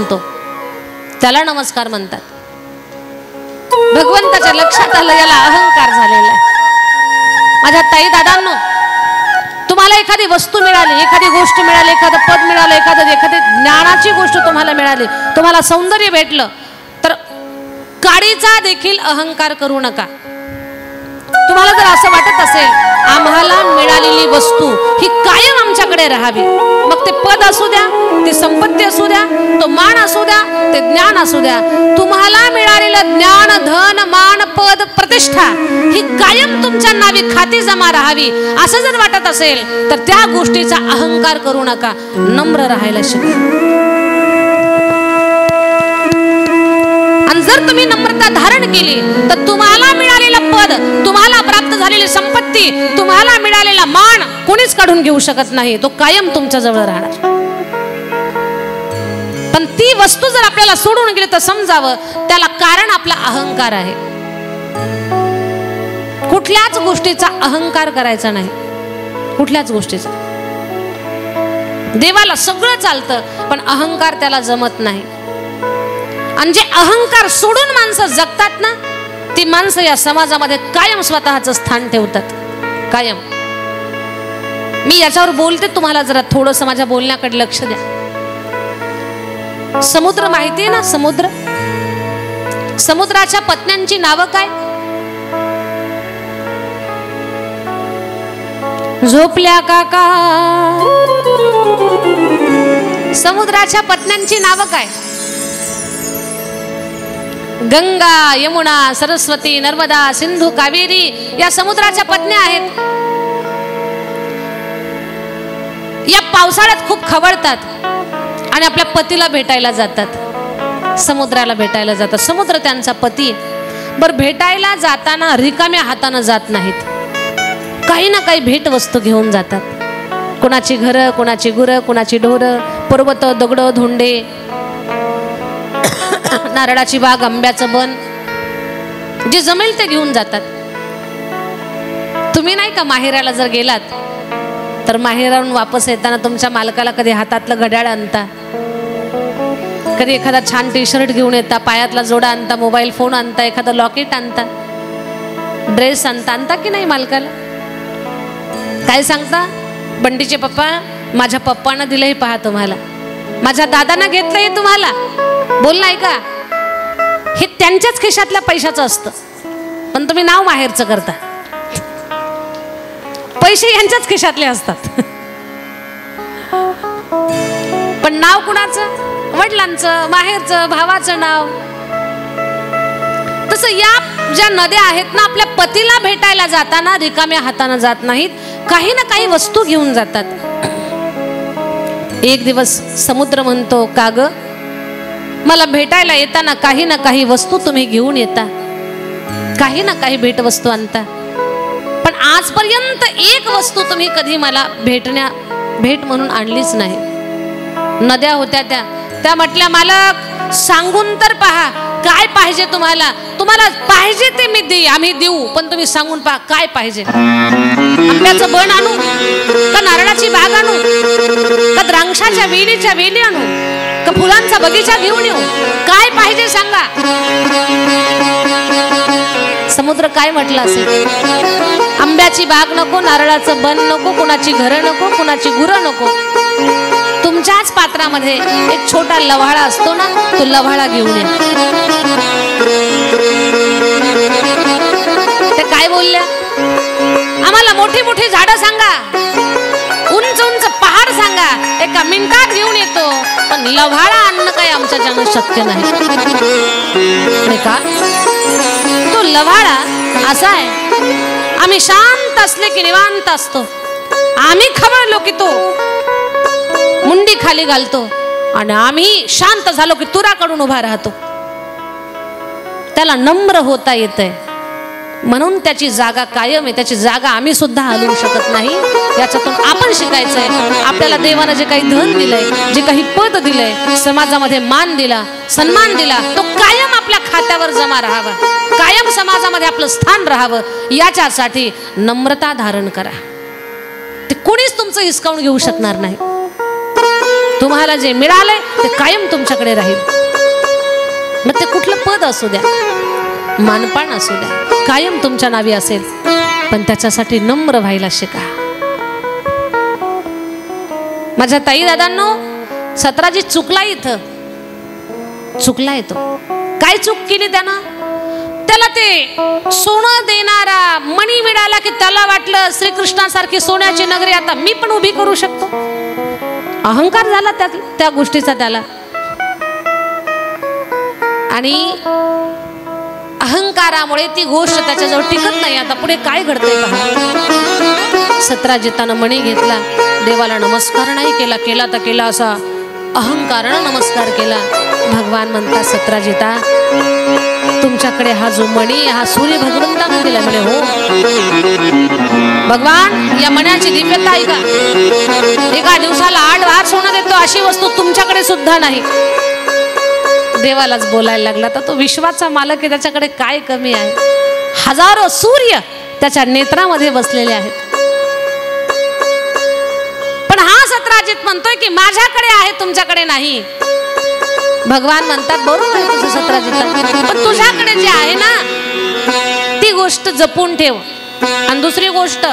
त्याला नमस्कार म्हणतात. भगवंताच्या लक्षात आलं याला अहंकार झालेला आहे. माझ्या ताई दादांनो, तुम्हाला एखादी वस्तू मिळाली, एखादी गोष्ट मिळाली, एखादं पद मिळालं, एखादी ज्ञानाची गोष्ट तुम्हाला मिळाली, तुम्हाला सौंदर्य भेटलं, तर काडीचा देखील अहंकार करू नका. तुम्हाला जर असं वाटत असेल आम्हाला मिळालेली वस्तू ही कायम आमच्याकडे राहावी, मग ते पद असू द्या, ते संपत्ती असू द्या, तो मान असू द्या, ते ज्ञान असू द्या, तुम्हाला मिळालेलं ज्ञान, धन, मान, पद, प्रतिष्ठा ही कायम तुमच्या नावी खाती जमा राहावी असं जर वाटत असेल तर त्या गोष्टीचा अहंकार करू नका, नम्र राहायला शिका. आणि जर तुम्ही नम्रता धारण केली तर तुम्हाला मिळालेलं पद, तुम्हाला प्राप्त झालेली संपत्ती, तुम्हाला मिळालेला मान कोणीच काढून घेऊ शकत नाही, तो कायम तुमच्या जवळ राहणार. पण ती वस्तू जर आपल्याला सोडून गेली तर समजावं त्याला कारण आपला अहंकार आहे. कुठल्याच गोष्टीचा अहंकार करायचा नाही, कुठल्याच गोष्टीचा. देवाला सगळं चालतं पण अहंकार त्याला जमत नाही. आणि जे अहंकार सोडून माणसं जगतात ना, ती माणसं या समाजामध्ये कायम स्वतःचं स्थान ठेवतात, कायम. मी याच्यावर बोलते, तुम्हाला जरा थोडंसं माझ्या बोलण्याकडे लक्ष द्या. समुद्र माहिती आहे ना, समुद्र, समुद्राच्या पत्न्यांची नावं काय? झोपल्या काका. समुद्राच्या पत्न्यांची नावं काय? गंगा, यमुना, सरस्वती, नर्मदा, सिंधू, कावेरी या समुद्राच्या पत्न्या आहेत. या पावसाळ्यात खूप खवळतात आणि आपल्या पतीला भेटायला जातात, समुद्राला भेटायला जातात. समुद्र त्यांचा पती. बरं, भेटायला जाताना रिकाम्या हातानं जात नाहीत, काही ना काही भेट वस्तू घेऊन जातात. कोणाची घरं, कोणाची गुरं, कोणाची ढोरं, पर्वत, दगड, धोंडे, नारळाची बाग, आंब्याचं बन, जे जमेल ते घेऊन जातात. तुम्ही नाही का माहेराला जर गेलात तर माहेरावरून वापस येताना तुमच्या मालकाला कधी हातातलं घड्याळ आणता, कधी एखादा छान टी शर्ट घेऊन येता, पायातला जोडा आणता, मोबाईल फोन आणता, एखादं लॉकेट आणता, ड्रेस आणता की नाही मालकाला? काय सांगता? बंडीचे पप्पा, माझ्या पप्पानं दिलं हे पहा तुम्हाला, माझ्या दादानं घेतलं हे तुम्हाला. बोल नाही का? हे त्यांच्याच खिशातल्या पैशाचं असतं, पण तुम्ही नाव माहेरचं करता. पैसे यांच्याच खिशातले असतात पण नाव कुणाचं? वडिलांचं, माहेरचं, भावाचं नाव. तसं या ज्या नद्या आहेत ना, आपल्या पतीला भेटायला जाताना रिकाम्या हाताने जात नाहीत, काही ना काही वस्तू घेऊन जातात. एक दिवस समुद्र म्हणतो, का ग, मला भेटायला येताना काही ना काही वस्तू तुम्ही घेऊन येता, काही ना काही भेटवस्तू आणता, पण आजपर्यंत एक वस्तू तुम्ही कधी मला भेट म्हणून आणलीच नाही. नद्या होत्या त्या म्हटल्या, मालक सांगून तर पहा काय पाहिजे तुम्हाला, तुम्हाला पाहिजे ते आम्ही देऊ, पण तुम्ही सांगून पहा काय पाहिजे. आंब्याचं बन आणू का, नारळाची बाग आणू का, द्राक्षाच्या वेली आणू का, फुलांचा बगीचा घेऊन येऊ, काय पाहिजे सांगा. समुद्र काय म्हटलं असेल? आंब्याची बाग नको, नारळाचं बन नको, कुणाची घरं नको, कुणाची गुरं नको, तुमच्याच पात्रामध्ये एक छोटा लव्हाळा असतो ना, तो लव्हाळा घेऊन ये. ते काय बोलल्या? आम्हाला मोठी मोठी झाडं सांगा, उंच उंच पहाड सांगा, एका मिनिटात घेऊन येतो, पण लव्हाळा आणणं काय आमच्या जण शक्य नाही का. तो लव्हाळा असा आहे, आम्ही शांत असले की निवांत असतो, आम्ही खवळलो की तो मुंडी खाली घालतो, आणि आम्ही शांत झालो की तुराकडून उभा राहतो. त्याला नम्र होता येतंय, म्हणून त्याची जागा कायम आहे, त्याची जागा आम्ही सुद्धा हलवू शकत नाही. याच्यातून आपण शिकायचंय. आपल्याला देवानं जे काही धन दिलंय, जे काही पद दिलंय, समाजामध्ये मान दिला, सन्मान दिला, तो कायम आपल्या खात्यावर जमा राहावा, कायम समाजामध्ये आपलं स्थान राहावं. याच्यासाठी नम्रता धारण करा. ते कोणीच तुमचं हिसकावून घेऊ शकणार नाही. तुम्हाला जे मिळालंय ते कायम तुमच्याकडे राहील. मग ते कुठलं पद असू द्या, मानपान असू द्या, कायम तुमच्या नावी असेल. पण त्याच्यासाठी नम्र व्हायला शिका. माझ्या ताई दादांनो, सतराजी चुकला, इथं चुकला येतो. काय चूक केली त्यानं? त्याला ते सोनं देणारा मणी मिळाला की त्याला वाटलं श्रीकृष्णासारखी सोन्याची नगरी आता मी पण उभी करू शकतो. अहंकार झाला त्या गोष्टीचा त्याला. आणि अहंकारामुळे ती गोष्ट त्याच्याजवळ टिकत नाही. आता पुढे काय घडतंय पहा. सतराजितानं मणी घेतला, देवाला नमस्कार नाही केला, केला तर केला असा अहंकारानं नमस्कार केला. भगवान म्हणतात, सतराजिता तुमच्याकडे हा जो मणी हा सूर्य भगवंतानं दिला. म्हणे हो भगवान, या मण्याची दिव्यता आहे का? एका दिवसाला 8 भार सोनं देतो अशी वस्तू तुमच्याकडे सुद्धा नाही. देवालाच बोलायला लागला. तर तो विश्वाचा मालक आहे, त्याच्याकडे काय कमी आहे? हजारो सूर्य त्याच्या नेत्रामध्ये बसलेले आहेत. पण हा सतराजित म्हणतोय की माझ्याकडे आहे, तुमच्याकडे नाही. भगवान म्हणतात, बरोबर आहे तुझं सतराजित, पण तुझ्याकडे जे आहे ना ती गोष्ट जपून ठेव. आणि दुसरी गोष्ट,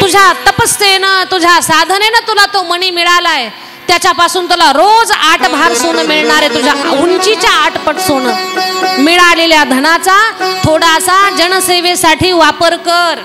तुझ्या तपस्येनं तुझ्या साधनेनं तुला तो मणी मिळालाय, त्याच्यापासून तुला रोज 8 भार सोनं मिळणार आहे. तुझ्या उंचीच्या 8 पट सोनं. मिळालेल्या धनाचा थोडासा जनसेवेसाठी वापर कर.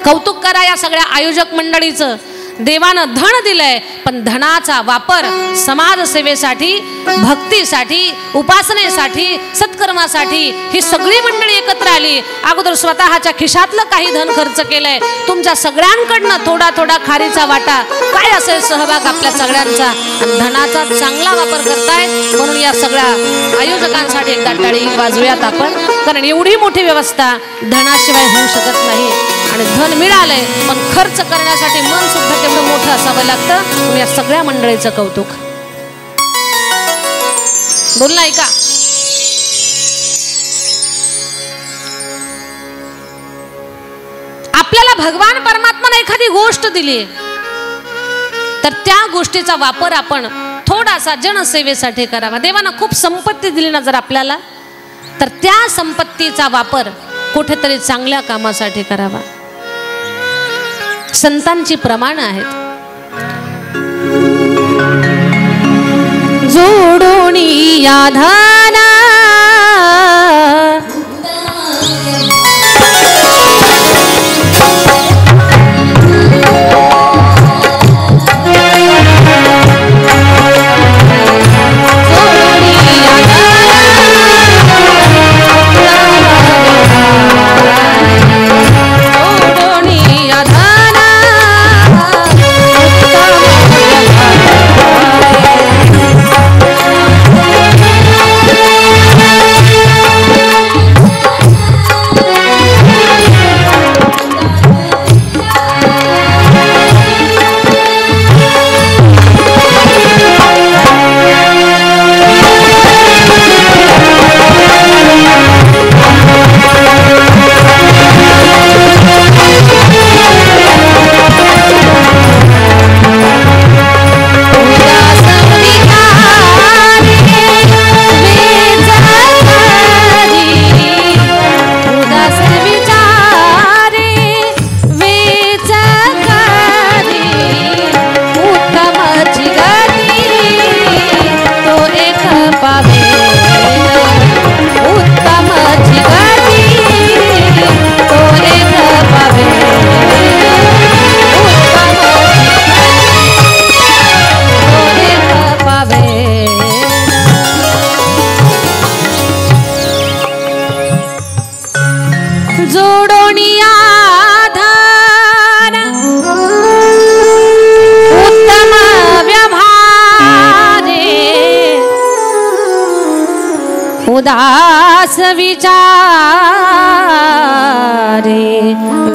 कौतुक करा या सगळ्या आयोजक मंडळीचं. देवानं धन दिलंय, पण धनाचा वापर समाज सेवेसाठी, भक्तीसाठी, उपासनेसाठी, सत्कर्मासाठी ही सगळी मंडळी एकत्र आली. अगोदर स्वतःच्या खिशातलं काही धन खर्च केलंय. तुमच्या सगळ्यांकडनं थोडा थोडा खारीचा वाटा काय असेल सहभाग आपल्या सगळ्यांचा. धनाचा चांगला वापर करताय म्हणून या सगळ्या आयोजकांसाठी एकदा टाळी वाजवूयात आपण. कारण एवढी मोठी व्यवस्था धनाशिवाय होऊ शकत नाही. आणि धन मिळालंय, पण खर्च करण्यासाठी मन सुद्धा तेवढं मोठं असावं लागतं. या सगळ्या मंडळीचं कौतुक. बोलला ऐका. आपल्याला भगवान परमात्माने एखादी गोष्ट दिली तर त्या गोष्टीचा वापर आपण थोडासा जनसेवेसाठी करावा. देवानं खूप संपत्ती दिली ना जर आपल्याला, तर त्या संपत्तीचा वापर कुठेतरी चांगल्या कामासाठी करावा. संतांची प्रमाण आहेत. जोडोनी याधाना उदास विचारे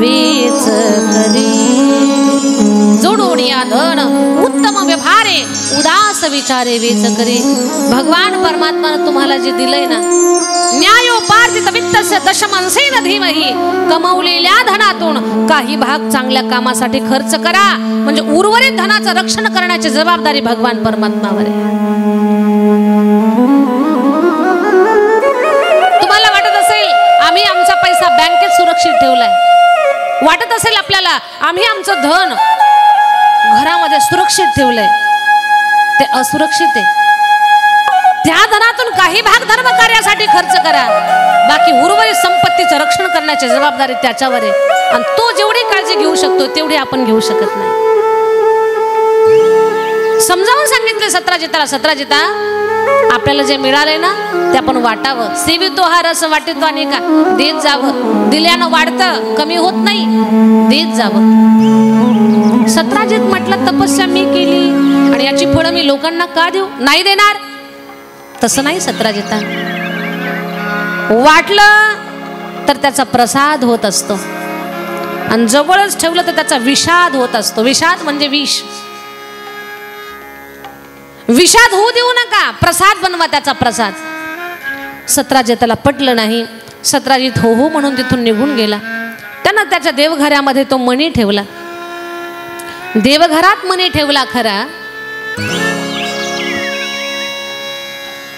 वीच करी. जोडोनिया धन उत्तम व्यवहारे उदास विचारे वेच करी. भगवान परमात्मानं तुम्हाला जे दिलंय ना, न्यायोपार्जित वित्तस्य दशमांशेन धीमहि, कमवलेल्या धनातून काही भाग चांगल्या कामासाठी खर्च करा, म्हणजे उर्वरित धनाचं रक्षण करण्याची जबाबदारी भगवान परमात्मावर आहे. तुम्हाला वाटत असेल आम्ही आमचा पैसा बँकेत सुरक्षित ठेवलाय, वाटत असेल आपल्याला आम्ही आमचं धन घरामध्ये सुरक्षित ठेवलंय, ते असुरक्षित आहे. त्या धनातून काही भाग धर्म कार्यासाठी खर्च करा, बाकी उर्वरित संपत्तीचं रक्षण करण्याची जबाबदारी त्याच्यावर आहे. आणि तो जेवढी काळजी घेऊ शकतो तेवढी आपण घेऊ शकत नाही. समजावून सांगितले सत्राजिताला, सत्राजिता आपल्याला जे मिळालंय ना ते आपण वाटावं. सेवितो हा रस वाटितो आणि का देत जावं, दिल्यानं वाढतं, कमी होत नाही, देत जावं. सत्राजित म्हटलं तपस्या मी केली आणि याची फळं मी लोकांना का देऊ, नाही देणार. तसं नाही सत्राजिता, वाटलं तर त्याचा प्रसाद होत असतो आणि जवळच ठेवलं तर त्याचा विषाद होत असतो. विषाद म्हणजे विष. विषाद होऊ देऊ नका, प्रसाद बनवा त्याचा प्रसाद. सत्राजिताला पटलं नाही. सत्राजित हो हो म्हणून तिथून निघून गेला. त्यानं त्याच्या देवघरामध्ये तो मणी ठेवला. देवघरात मणी ठेवला खरा,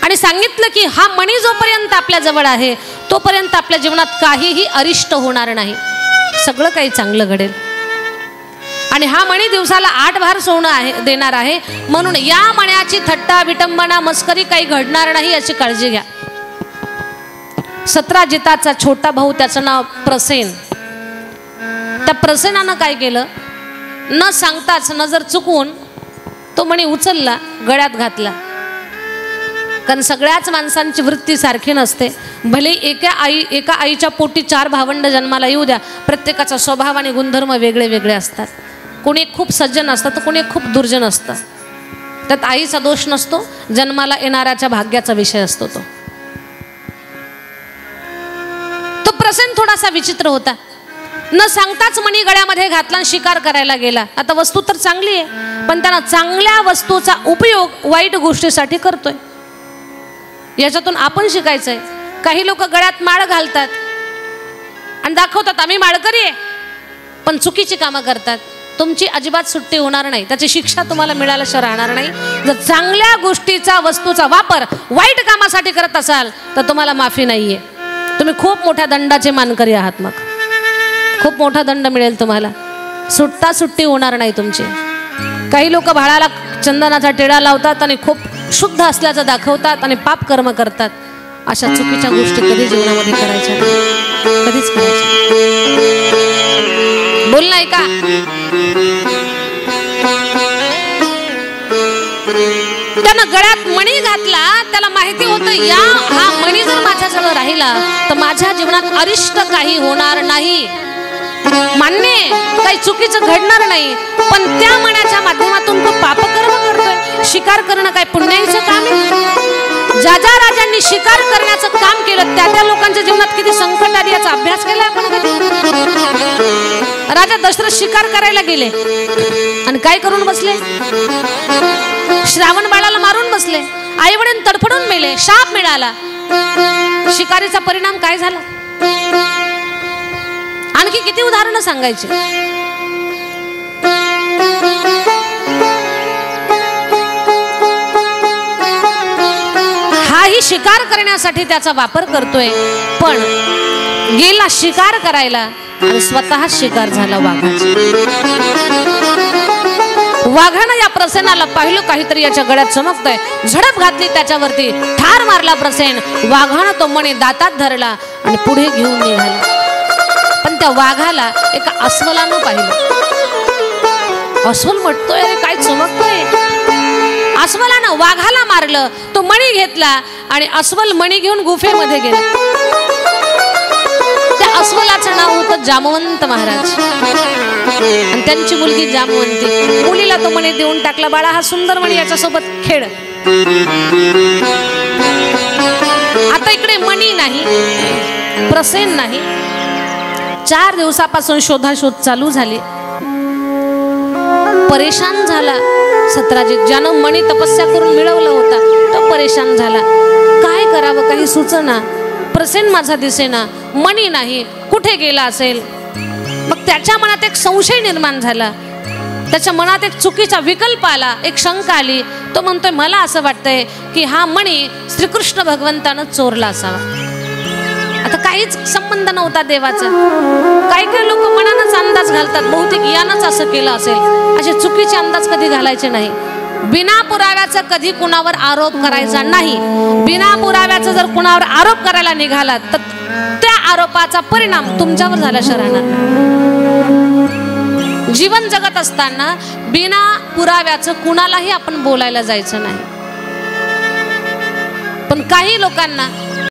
आणि सांगितलं की हा मणी जोपर्यंत आपल्या जवळ आहे तोपर्यंत आपल्या जीवनात काहीही अरिष्ट होणार नाही, सगळं काही चांगलं घडेल. आणि हा मणी दिवसाला 8 भार सोनं आहे देणार आहे, म्हणून या मण्याची थट्टा विटंबना मस्करी काही घडणार नाही याची काळजी घ्या. सत्राजिताचा छोटा भाऊ, त्याचं नाव प्रसेन. त्या प्रसेनानं काय केलं, न सांगताच नजर चुकवून तो मणी उचलला, गळ्यात घातला. कारण सगळ्याच माणसांची वृत्ती सारखी नसते. भले एका आईच्या पोटी 4 भावंड जन्माला येऊ द्या, प्रत्येकाचा स्वभाव आणि गुणधर्म वेगळे वेगळे असतात. कोणी खूप सज्जन असतं तर कोणी खूप दुर्जन असतं. त्यात आईचा दोष नसतो, जन्माला येणाऱ्याच्या भाग्याचा विषय असतो. तो प्रसन्न थोडासा विचित्र होता. न सांगताच मणी गळ्यामध्ये घातला आणि शिकार करायला गेला. आता वस्तू तर चांगली आहे, पण त्यानं चांगल्या वस्तूचा उपयोग वाईट गोष्टीसाठी करतोय. याच्यातून आपण शिकायचंय. काही लोक गळ्यात माळ घालतात आणि दाखवतात आम्ही माळकरी आहे, पण चुकीची कामं करतात. तुमची अजिबात सुट्टी होणार नाही, त्याची शिक्षा तुम्हाला मिळाल्याशिवाय राहणार नाही. जर चांगल्या गोष्टीचा वस्तूचा वापर वाईट कामासाठी करत असाल तर तुम्हाला माफी नाहीये. तुम्ही खूप मोठ्या दंडाचे मानकरी आहात. मग खूप मोठा दंड मिळेल तुम्हाला, सुट्टी होणार नाही तुमची. काही लोक भाळाला चंदनाचा टिळा लावतात आणि खूप शुद्ध असल्याचं दाखवतात आणि पाप कर्म करतात. अशा चुकीच्या गोष्टी कधी जीवनामध्ये करायच्या नाही, कधीच करायच्या. बोल नाही का, त्यानं गळ्यात मणी घातला. त्याला माहिती होतं हा मणी जर माझ्याजवळ राहिला तर माझ्या जीवनात अरिष्ट काही होणार नाही. मान्य काही चुकीचं घडणार नाही, पण त्या मण्याच्या माध्यमातून तो पापकर्म करतोय. शिकार करणं काय पुण्याचं काम आहे? ज्या ज्या राजांनी शिकार करण्याचं काम केलं त्या लोकांच्या जीवनात किती संकट आली याचा अभ्यास केला आपण कधी? राजा दशरथ शिकार करायला गेले आणि काय करून बसले, श्रावण बाळाला मारून बसले. आई वडील तडफडून मेले, शाप मिळाला. शिकारीचा परिणाम काय झाला? आणखी किती उदाहरणं सांगायची. हाही शिकार करण्यासाठी त्याचा वापर करतोय, पण गेला शिकार करायला आणि स्वतः शिकार झाला वाघाचा. वाघानं या प्रसेनाला पाहिलं काहीतरी याच्या गळ्यात चमकतंय, झडप घातली त्याच्यावरती, ठार मारला प्रसेन. वाघानं तो मणी दातात धरला आणि पुढे घेऊन निघाला. पण त्या वाघाला एका अस्वलानं पाहिलं. अस्वल म्हटतोय अरे काय चमकतोय. अस्वलानं वाघाला मारलं, तो मणी घेतला आणि अस्वल मणी घेऊन गुफेमध्ये गेला. त्या अस्वलाचं नाव होतं जामवंत महाराज आणि त्यांची मुलगी जामवंती. मुलीला तो मणी देऊन टाकला, बाळा हा सुंदर मणी याच्यासोबत खेळ. आता इकडे मणी नाही, प्रसेन नाही. 4 दिवसापासून शोधाशोध चालू झाली. परेशान झाला. सत्राजित ज्यानं मणी तपस्या करून मिळवला होता तो परेशान झाला. काय करावं काही सुचना. प्रसेन माझा दिसेना, मणी नाही, कुठे गेला असेल. मग त्याच्या मनात एक संशय निर्माण झाला. त्याच्या मनात एक चुकीचा विकल्प आला, एक शंका आली. तो म्हणतोय मला असं वाटतंय की हा मणी श्रीकृष्ण भगवंतानं चोरला असावा. आता काहीच संबंध नव्हता देवाचा. काही काही लोक मनानच अंदाज घालतात, बहुतेक यानंच असं केलं असेल. असे चुकीचे अंदाज कधी घालायचे नाही. बिना पुराव्याचा कधी कुणावर आरोप करायचा नाही. बिना पुराव्याचा जर कुणावर आरोप करायला निघालात तर त्या आरोपाचा परिणाम तुमच्यावर झाल्याशिवाय राहणार. जीवन जगत असताना बिना पुराव्याचं कुणालाही आपण बोलायला जायचं नाही. पण काही लोकांना